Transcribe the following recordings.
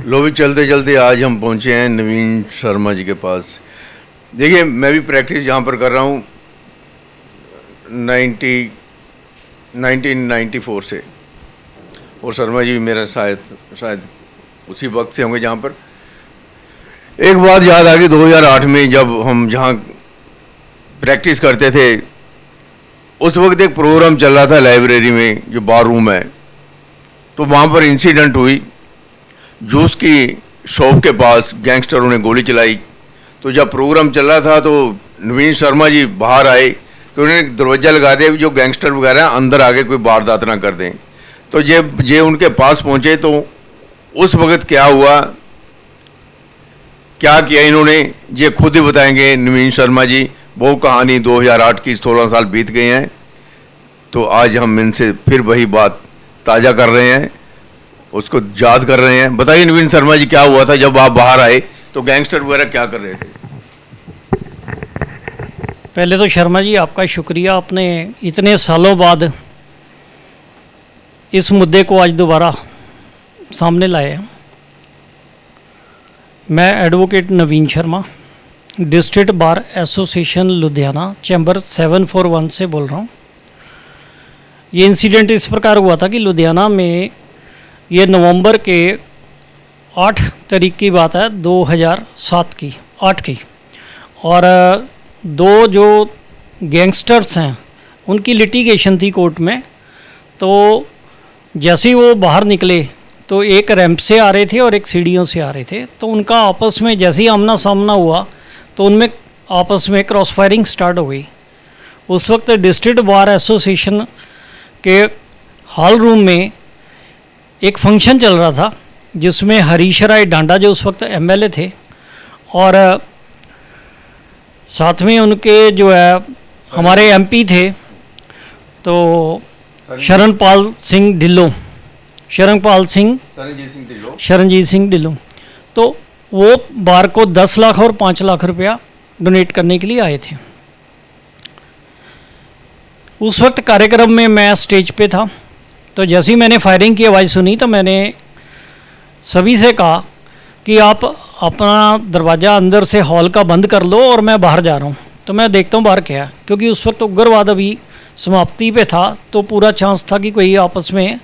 लो भी चलते चलते आज हम पहुंचे हैं नवीन शर्मा जी के पास। देखिए, मैं भी प्रैक्टिस यहाँ पर कर रहा हूँ 1994 से, और शर्मा जी भी मेरा शायद उसी वक्त से होंगे जहाँ पर। एक बात याद आ गई, 2008 में जब हम जहाँ प्रैक्टिस करते थे उस वक्त एक प्रोग्राम चल रहा था लाइब्रेरी में, जो बार रूम है, तो वहाँ पर इंसिडेंट हुई। जूस की शॉप के पास गैंगस्टरों ने गोली चलाई। तो जब प्रोग्राम चल रहा था तो नवीन शर्मा जी बाहर आए, तो उन्होंने दरवाज़ा लगा दिया जो गैंगस्टर वगैरह अंदर आके कोई वारदात ना कर दें। तो जे उनके पास पहुँचे तो उस वक्त क्या हुआ, क्या किया इन्होंने, ये खुद ही बताएंगे नवीन शर्मा जी। वो कहानी 2008 की 16 साल बीत गए हैं, तो आज हम इनसे फिर वही बात ताज़ा कर रहे हैं, उसको याद कर रहे हैं। बताइए नवीन शर्मा जी, क्या हुआ था जब आप बाहर आए, तो गैंगस्टर वगैरह क्या कर रहे थे? पहले तो शर्मा जी आपका शुक्रिया, आपने इतने सालों बाद इस मुद्दे को आज दोबारा सामने लाए। मैं advocate Naveen Sharma, district bar association Ludhiana, chamber 741 से बोल रहा हूँ। ये इंसिडेंट इस प्रकार हुआ था कि लुधियाना में ये नवंबर के 8 तारीख की बात है, 2007 की 8 की, और दो जो गैंगस्टर्स हैं उनकी लिटिगेशन थी कोर्ट में। तो जैसे ही वो बाहर निकले तो एक रैंप से आ रहे थे और एक सीढ़ियों से आ रहे थे, तो उनका आपस में जैसे ही आमना सामना हुआ तो उनमें आपस में क्रॉस फायरिंग स्टार्ट हो गई। उस वक्त डिस्ट्रिक्ट बार एसोसिएशन के हॉल रूम में एक फंक्शन चल रहा था जिसमें हरीश राय डांडा जो उस वक्त एमएलए थे, और साथ में उनके जो है हमारे एमपी थे, तो शरणजीत सिंह ढिल्लों, तो वो बार को 10 लाख और 5 लाख रुपया डोनेट करने के लिए आए थे। उस वक्त कार्यक्रम में मैं स्टेज पे था, तो जैसे ही मैंने फायरिंग की आवाज़ सुनी तो मैंने सभी से कहा कि आप अपना दरवाज़ा अंदर से हॉल का बंद कर लो और मैं बाहर जा रहा हूँ। तो मैं देखता हूँ बाहर क्या है, क्योंकि उस वक्त उग्रवाद अभी समाप्ति पे था, तो पूरा चांस था कि कोई आपस में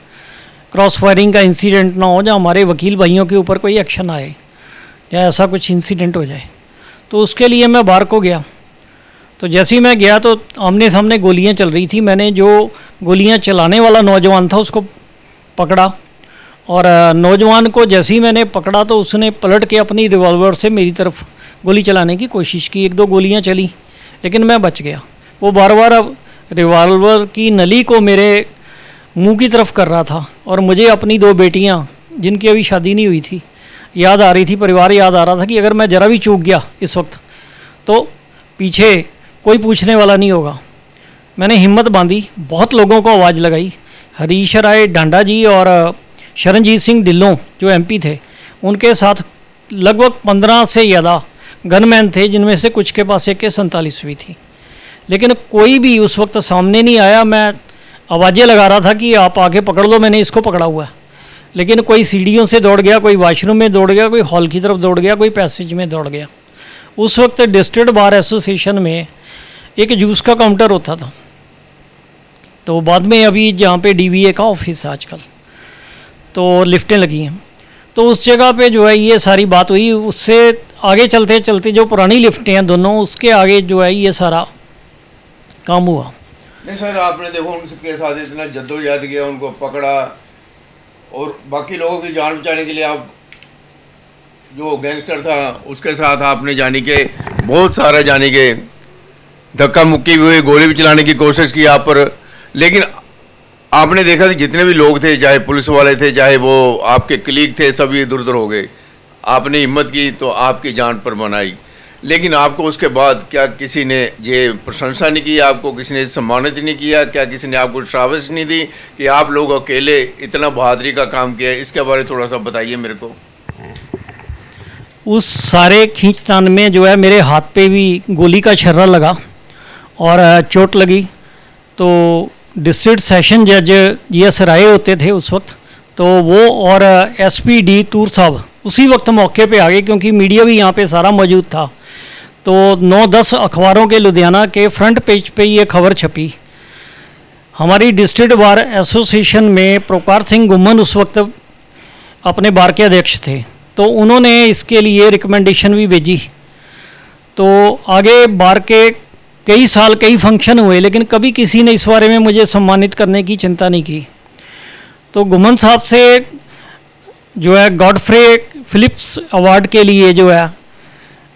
क्रॉस फायरिंग का इंसिडेंट ना हो, जहाँ हमारे वकील भाइयों के ऊपर कोई एक्शन आए या ऐसा कुछ इंसिडेंट हो जाए। तो उसके लिए मैं बाहर को गया। तो जैसे ही मैं गया तो आमने सामने गोलियां चल रही थी। मैंने जो गोलियां चलाने वाला नौजवान था उसको पकड़ा, और नौजवान को जैसे ही मैंने पकड़ा तो उसने पलट के अपनी रिवॉल्वर से मेरी तरफ गोली चलाने की कोशिश की। 1-2 गोलियां चली, लेकिन मैं बच गया। वो बार बार अब रिवॉल्वर की नली को मेरे मुंह की तरफ कर रहा था, और मुझे अपनी 2 बेटियां जिनकी अभी शादी नहीं हुई थी याद आ रही थी, परिवार याद आ रहा था कि अगर मैं ज़रा भी चूक गया इस वक्त तो पीछे कोई पूछने वाला नहीं होगा। मैंने हिम्मत बांधी, बहुत लोगों को आवाज़ लगाई। हरीश राय डांडा जी और शरणजीत सिंह ढिल्लों जो एमपी थे, उनके साथ लगभग 15 से ज़्यादा गनमैन थे, जिनमें से कुछ के पास AK-47 भी थी, लेकिन कोई भी उस वक्त सामने नहीं आया। मैं आवाज़ें लगा रहा था कि आप आके पकड़ लो, मैंने इसको पकड़ा हुआ है, लेकिन कोई सीढ़ियों से दौड़ गया, कोई वॉशरूम में दौड़ गया, कोई हॉल की तरफ दौड़ गया, कोई पैसेज में दौड़ गया। उस वक्त डिस्ट्रिक्ट बार एसोसिएशन में एक जूस का काउंटर होता था, तो बाद में अभी जहाँ पे DVA का ऑफिस है आजकल, तो लिफ्टें लगी हैं, तो उस जगह पे जो है ये सारी बात हुई। उससे आगे चलते चलते जो पुरानी लिफ्टें हैं दोनों, उसके आगे जो है ये सारा काम हुआ। नहीं सर, आपने देखो उनके साथ इतना जद्दोजहद किया, उनको पकड़ा, और बाकी लोगों की जान बचाने के लिए आप जो गैंगस्टर था उसके साथ आपने जाने के बहुत सारा जाने के धक्का मुक्की भी हुई, गोली भी चलाने की कोशिश की आप पर, लेकिन आपने देखा कि जितने भी लोग थे, चाहे पुलिस वाले थे, चाहे वो आपके कलीग थे, सभी इधर उधर हो गए। आपने हिम्मत की तो आपकी जान पर बनाई, लेकिन आपको उसके बाद क्या किसी ने ये प्रशंसा नहीं की, आपको किसी ने सम्मानित नहीं किया, क्या किसी ने आपको शाबाशी नहीं दी कि आप लोग अकेले इतना बहादुरी का काम किया? इसके बारे में थोड़ा सा बताइए मेरे को। उस सारे खींचतान में जो है मेरे हाथ पे भी गोली का छर्रा लगा और चोट लगी। तो डिस्ट्रिक्ट सेशन जज GS राय होते थे उस वक्त, तो वो और SPD तूर साहब उसी वक्त मौके पे आ गए, क्योंकि मीडिया भी यहाँ पे सारा मौजूद था। तो 9-10 अखबारों के लुधियाना के फ्रंट पेज पे ये खबर छपी। हमारी डिस्ट्रिक्ट बार एसोसिएशन में प्रकार सिंह गुम्मन उस वक्त अपने बार के अध्यक्ष थे, तो उन्होंने इसके लिए रिकमेंडेशन भी भेजी। तो आगे बार के कई साल कई फंक्शन हुए, लेकिन कभी किसी ने इस बारे में मुझे सम्मानित करने की चिंता नहीं की। तो गुम्मन साहब से जो है गॉडफ्रे फिलिप्स अवार्ड के लिए जो है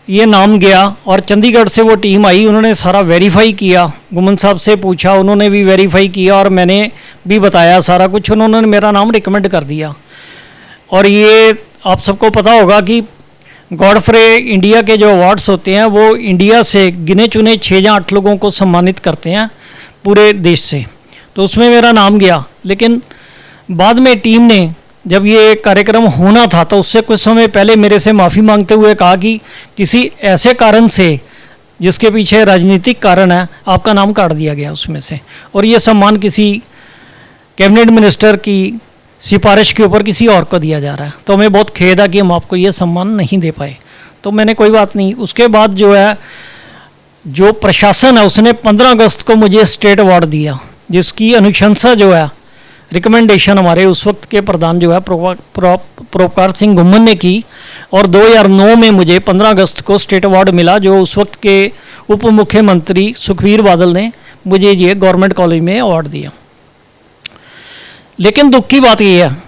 ये नाम गया, और चंडीगढ़ से वो टीम आई, उन्होंने सारा वेरीफाई किया। गुम्मन साहब से पूछा, उन्होंने भी वेरीफाई किया, और मैंने भी बताया सारा कुछ, उन्होंने मेरा नाम रिकमेंड कर दिया। और ये आप सबको पता होगा कि गॉडफ्रे इंडिया के जो अवार्ड्स होते हैं वो इंडिया से गिने चुने 6 या 8 लोगों को सम्मानित करते हैं पूरे देश से। तो उसमें मेरा नाम गया, लेकिन बाद में टीम ने जब ये कार्यक्रम होना था तो उससे कुछ समय पहले मेरे से माफ़ी मांगते हुए कहा कि किसी ऐसे कारण से जिसके पीछे राजनीतिक कारण है आपका नाम काट दिया गया उसमें से, और ये सम्मान किसी कैबिनेट मिनिस्टर की सिफारिश के ऊपर किसी और को दिया जा रहा है। तो हमें बहुत खेद है कि हम आपको ये सम्मान नहीं दे पाए। तो मैंने कोई बात नहीं, उसके बाद जो है जो प्रशासन है उसने 15 अगस्त को मुझे स्टेट अवार्ड दिया, जिसकी अनुशंसा जो है रिकमेंडेशन हमारे उस वक्त के प्रधान जो है प्रकार सिंह गुम्मन ने की, और 2009 में मुझे 15 अगस्त को स्टेट अवार्ड मिला, जो उस वक्त के उप मुख्यमंत्री सुखबीर बादल ने मुझे ये गवर्नमेंट कॉलेज में अवार्ड दिया। लेकिन दुख की बात यह है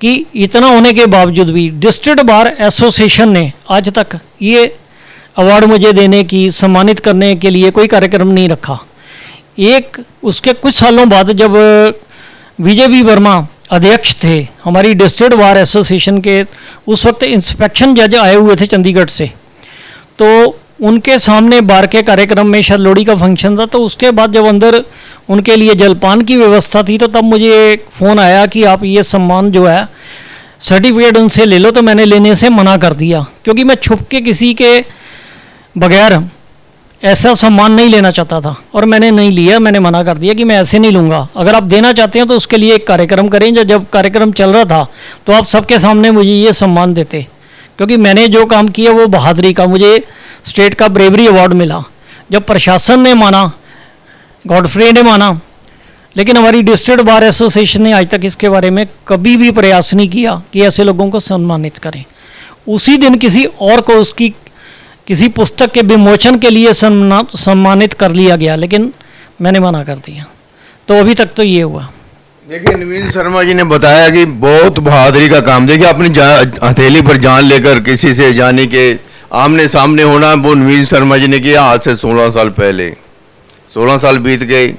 कि इतना होने के बावजूद भी डिस्ट्रिक्ट बार एसोसिएशन ने आज तक ये अवार्ड मुझे देने की, सम्मानित करने के लिए कोई कार्यक्रम नहीं रखा। एक उसके कुछ सालों बाद जब विजय बी वर्मा अध्यक्ष थे हमारी डिस्ट्रिक्ट बार एसोसिएशन के, उस वक्त इंस्पेक्शन जज आए हुए थे चंडीगढ़ से, तो उनके सामने बार के कार्यक्रम में शायद लोहड़ी का फंक्शन था, तो उसके बाद जब अंदर उनके लिए जलपान की व्यवस्था थी, तो तब मुझे एक फ़ोन आया कि आप ये सम्मान जो है सर्टिफिकेट उनसे ले लो। तो मैंने लेने से मना कर दिया, क्योंकि मैं छुप के किसी के बगैर ऐसा सम्मान नहीं लेना चाहता था, और मैंने नहीं लिया। मैंने मना कर दिया कि मैं ऐसे नहीं लूँगा, अगर आप देना चाहते हैं तो उसके लिए एक कार्यक्रम करें। जब कार्यक्रम चल रहा था तो आप सबके सामने मुझे ये सम्मान देते, क्योंकि मैंने जो काम किया वो बहादुरी का, मुझे स्टेट का ब्रेवरी अवार्ड मिला। जब प्रशासन ने माना, गॉडफ्रे ने माना, लेकिन हमारी डिस्ट्रिक्ट बार एसोसिएशन ने आज तक इसके बारे में कभी भी प्रयास नहीं किया कि ऐसे लोगों को सम्मानित करें। उसी दिन किसी और को उसकी किसी पुस्तक के विमोचन के लिए सम्मानित कर लिया गया, लेकिन मैंने मना कर दिया। तो अभी तक तो ये हुआ। देखिए, नवीन शर्मा जी ने बताया कि बहुत बहादुरी का काम, देखिए अपनी हथेली पर जान लेकर किसी से जाने के आमने सामने होना, वो नवीन शर्मा जी ने किया आज से 16 साल पहले। 16 साल बीत गए,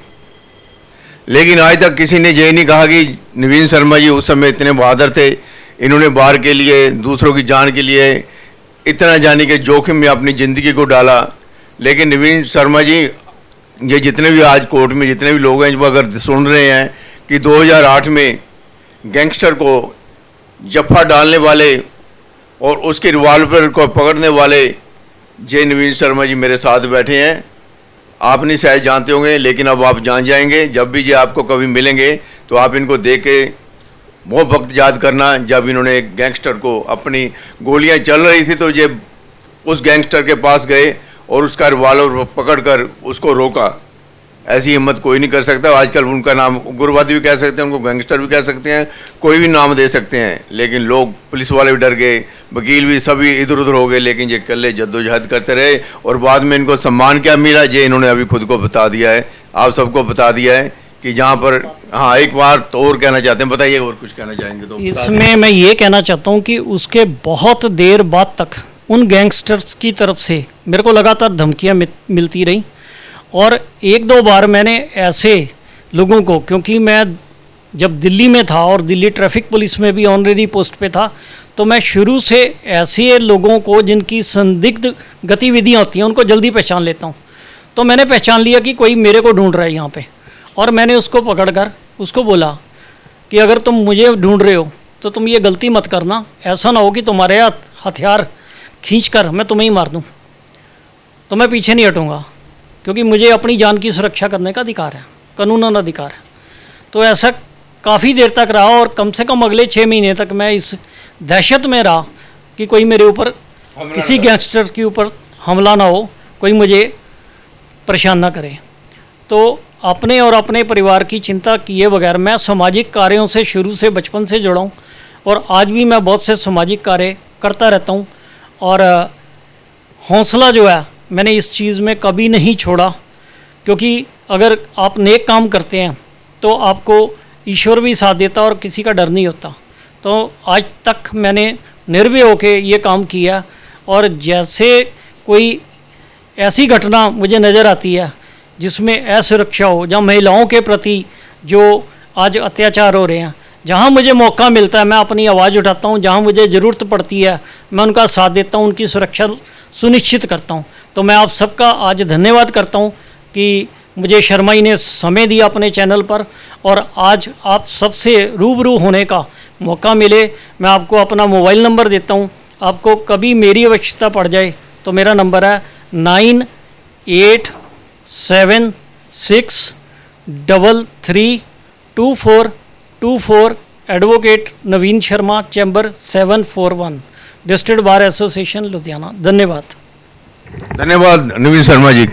लेकिन आज तक किसी ने ये नहीं कहा कि नवीन शर्मा जी उस समय इतने बहादुर थे, इन्होंने बार के लिए, दूसरों की जान के लिए इतना जाने के जोखिम में अपनी ज़िंदगी को डाला। लेकिन नवीन शर्मा जी, ये जितने भी आज कोर्ट में जितने भी लोग हैं, वो अगर सुन रहे हैं कि 2008 में गैंगस्टर को जफ्फा डालने वाले और उसके रिवॉल्वर को पकड़ने वाले जे नवीन शर्मा जी मेरे साथ बैठे हैं। आप नहीं शायद जानते होंगे, लेकिन अब आप जान जाएंगे। जब भी ये आपको कभी मिलेंगे तो आप इनको देख के वो वक्त याद करना जब इन्होंने एक गैंगस्टर को, अपनी गोलियां चल रही थी तो ये उस गैंगस्टर के पास गए और उसका रिवॉल्वर पकड़कर उसको रोका। ऐसी हिम्मत कोई नहीं कर सकता। आजकल उनका नाम उग्रवादी भी कह सकते हैं, उनको गैंगस्टर भी कह सकते हैं, कोई भी नाम दे सकते हैं, लेकिन लोग, पुलिस वाले भी डर गए, वकील भी सभी इधर उधर हो गए, लेकिन ये कल्ले जद्दोजहद करते रहे और बाद में इनको सम्मान क्या मिला ये इन्होंने अभी खुद को बता दिया है, आप सबको बता दिया है कि जहाँ पर। हाँ, एक बार तो और कहना चाहते हैं, बताइए और कुछ कहना चाहेंगे तो। इसमें मैं ये कहना चाहता हूँ कि उसके बहुत देर बाद तक उन गैंगस्टर्स की तरफ से मेरे को लगातार धमकियाँ मिलती रहीं, और 1-2 बार मैंने ऐसे लोगों को, क्योंकि मैं जब दिल्ली में था और दिल्ली ट्रैफिक पुलिस में भी ऑनरेरी पोस्ट पे था, तो मैं शुरू से ऐसे लोगों को जिनकी संदिग्ध गतिविधियाँ होती हैं उनको जल्दी पहचान लेता हूँ। तो मैंने पहचान लिया कि कोई मेरे को ढूंढ रहा है यहाँ पे, और मैंने उसको पकड़कर उसको बोला कि अगर तुम मुझे ढूंढ रहे हो तो तुम ये गलती मत करना, ऐसा ना हो कि तुम्हारे हथियार खींचकर मैं तुम्हें ही मार दूँ। तो मैं पीछे नहीं हटूँगा, क्योंकि मुझे अपनी जान की सुरक्षा करने का अधिकार है, कानूनन अधिकार है। तो ऐसा काफ़ी देर तक रहा, और कम से कम अगले 6 महीने तक मैं इस दहशत में रहा कि कोई मेरे ऊपर हमला किसी ना करे। गैंगस्टर के ऊपर हमला ना हो, कोई मुझे परेशान ना करे। तो अपने और अपने परिवार की चिंता किए बगैर मैं सामाजिक कार्यों से शुरू से बचपन से जुड़ा हूँ और आज भी मैं बहुत से सामाजिक कार्य करता रहता हूँ। और हौसला जो है मैंने इस चीज़ में कभी नहीं छोड़ा, क्योंकि अगर आप नेक काम करते हैं तो आपको ईश्वर भी साथ देता और किसी का डर नहीं होता। तो आज तक मैंने निर्भय होकर ये काम किया। और जैसे कोई ऐसी घटना मुझे नज़र आती है जिसमें असुरक्षा हो, जहाँ महिलाओं के प्रति जो आज अत्याचार हो रहे हैं, जहाँ मुझे मौका मिलता है मैं अपनी आवाज़ उठाता हूँ, जहाँ मुझे ज़रूरत पड़ती है मैं उनका साथ देता हूँ, उनकी सुरक्षा सुनिश्चित करता हूँ। तो मैं आप सबका आज धन्यवाद करता हूँ कि मुझे शर्मा जी ने समय दिया अपने चैनल पर और आज आप सबसे रूबरू होने का मौका मिले। मैं आपको अपना मोबाइल नंबर देता हूँ, आपको कभी मेरी आवश्यकता पड़ जाए तो मेरा नंबर है 9886332424। Advocate Naveen Sharma, chamber 741, district bar association Ludhiana. धन्यवाद। धन्यवाद नवीन शर्मा जी।